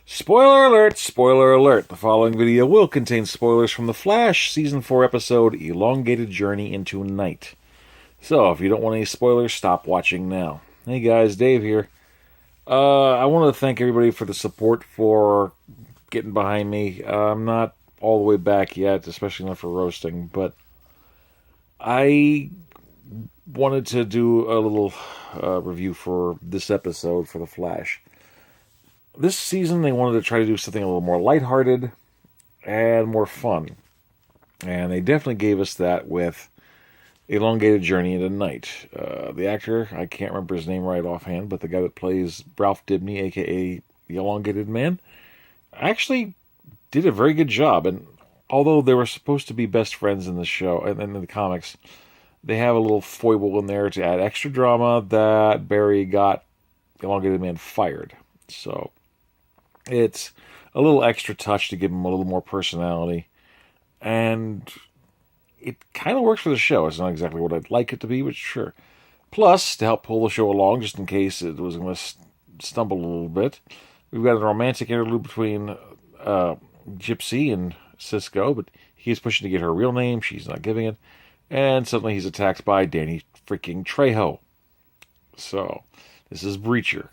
Spoiler alert, spoiler alert. The following video will contain spoilers from The Flash Season 4 episode Elongated Journey Into Night. So, if you don't want any spoilers, stop watching now. Hey guys, Dave here. I want to thank everybody for the support for getting behind me. I'm not all the way back yet, especially not for roasting, but I wanted to do a little review for this episode for The Flash. This season, they wanted to try to do something a little more lighthearted and more fun. And they definitely gave us that with Elongated Journey Into Night. The actor, I can't remember his name right offhand, but the guy that plays Ralph Dibny, a.k.a. the Elongated Man, actually did a very good job. And although they were supposed to be best friends in the show and in the comics, they have a little foible in there to add extra drama that Barry got Elongated Man fired. So it's a little extra touch to give him a little more personality. And it kind of works for the show. It's not exactly what I'd like it to be, but sure. Plus, to help pull the show along, just in case it was going to stumble a little bit, we've got a romantic interlude between Gypsy and Cisco, but he's pushing to get her real name. She's not giving it. And suddenly he's attacked by Danny freaking Trejo. So, this is Breacher,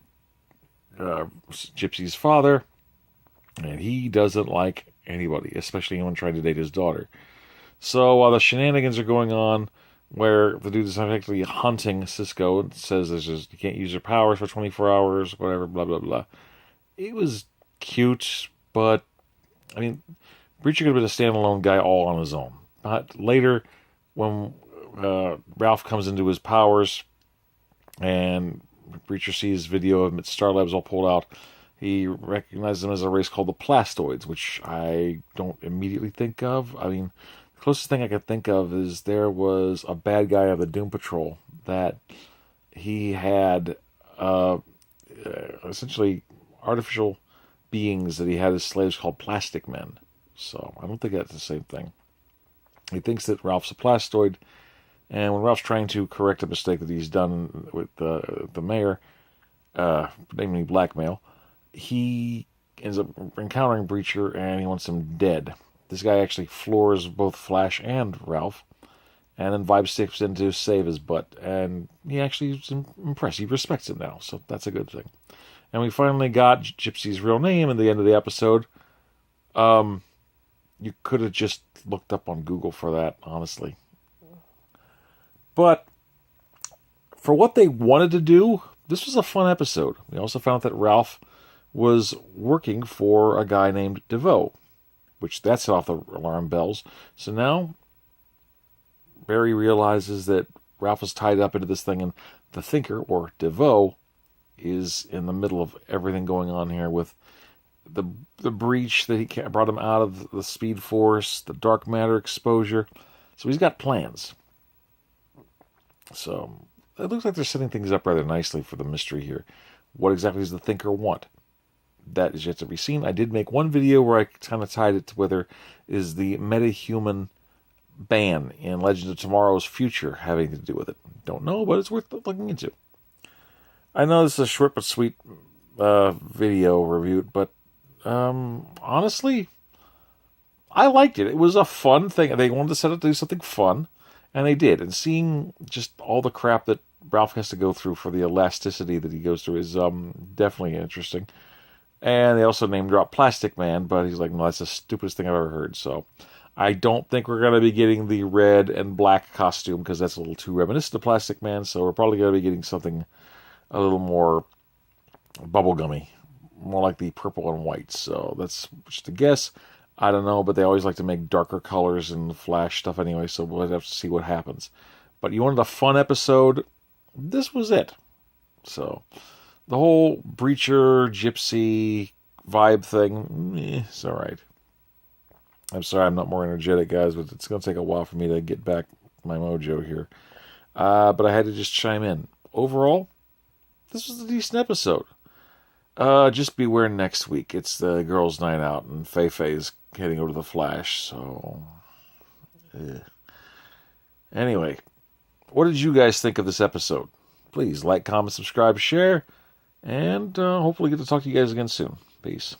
Gypsy's father, and he doesn't like anybody, especially anyone trying to date his daughter. So while the shenanigans are going on, where the dude is effectively hunting Cisco and says you can't use your powers for 24 hours, whatever, blah, blah, blah. It was cute, but, I mean, Breacher could have been a standalone guy all on his own. But later, when Ralph comes into his powers, and Breacher sees video of him at Star Labs all pulled out, he recognizes them as a race called the Plastoids, which I don't immediately think of. I mean, the closest thing I could think of is there was a bad guy of the Doom Patrol that he had essentially artificial beings that he had as slaves called Plastic Men. So I don't think that's the same thing. He thinks that Ralph's a Plastoid, and when Ralph's trying to correct a mistake that he's done with the mayor, namely blackmail, he ends up encountering Breacher, and he wants him dead. This guy actually floors both Flash and Ralph, and then Vibe steps in to save his butt, and he actually is impressed. He respects him now, so that's a good thing. And we finally got Gypsy's real name at the end of the episode. You could have just looked up on Google for that, honestly. But for what they wanted to do, this was a fun episode. We also found that Ralph was working for a guy named DeVoe, which that set off the alarm bells. So now Barry realizes that Ralph is tied up into this thing, and the Thinker, or DeVoe, is in the middle of everything going on here with the breach that he brought him out of the Speed Force, the dark matter exposure. So he's got plans. So it looks like they're setting things up rather nicely for the mystery here. What exactly does the Thinker want? That is yet to be seen. I did make one video where I kind of tied it to whether is the metahuman ban in Legends of Tomorrow's future having to do with it. Don't know, but it's worth looking into. I know this is a short but sweet video review, but honestly, I liked it. It was a fun thing. They wanted to set up to do something fun, and they did. And seeing just all the crap that Ralph has to go through for the elasticity that he goes through is definitely interesting. And they also name dropped Plastic Man, but he's like, no, that's the stupidest thing I've ever heard. So I don't think we're going to be getting the red and black costume because that's a little too reminiscent of Plastic Man. So we're probably going to be getting something a little more bubblegummy, more like the purple and white. So that's just a guess. I don't know, but they always like to make darker colors in the Flash stuff anyway, so we'll have to see what happens. But you wanted a fun episode? This was it. So the whole Breacher, Gypsy vibe thing, it's all right. I'm sorry I'm not more energetic, guys, but it's going to take a while for me to get back my mojo here. But I had to just chime in. Overall, this was a decent episode. Just beware next week. It's the girls' night out, and Fei-Fei's heading over to the Flash, so... Anyway, what did you guys think of this episode? Please like, comment, subscribe, share, and hopefully get to talk to you guys again soon. Peace.